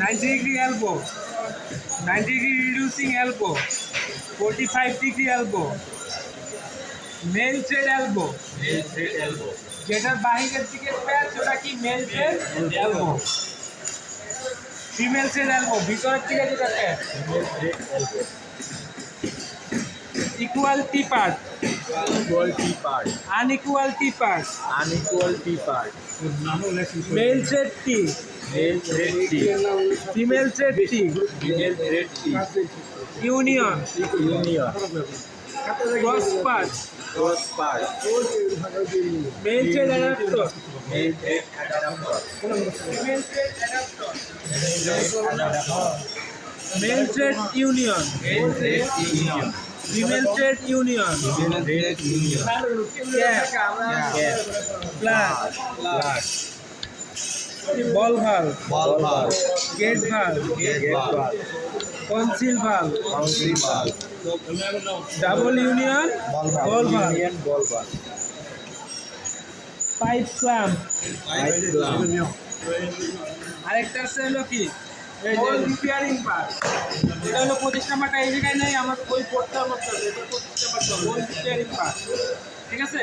90 degree elbow, 90 degree reducing elbow, 45 degree elbow, male thread elbow, যেটার বাহিরের দিকে প্যাচ ওটা কি male thread elbow, female thread elbow ভিতরের দিকে যেটা প্যাচ, equal T part, unequal T part, male thread T, female thread T, union, cross part, male thread adaptor, female thread adaptor, male thread union, female thread union, plug, ball valve, gate valve, concealed valve, double union ball valve, pipe clamp, আরেকটা আছে হলো কি repairing part, এটা হলো 25 নাম্বারটা এই জায়গায় নেই, আমার ওই 4টার মধ্যে 25 নাম্বারটা রিপেয়ারিং পার্ট, ঠিক আছে।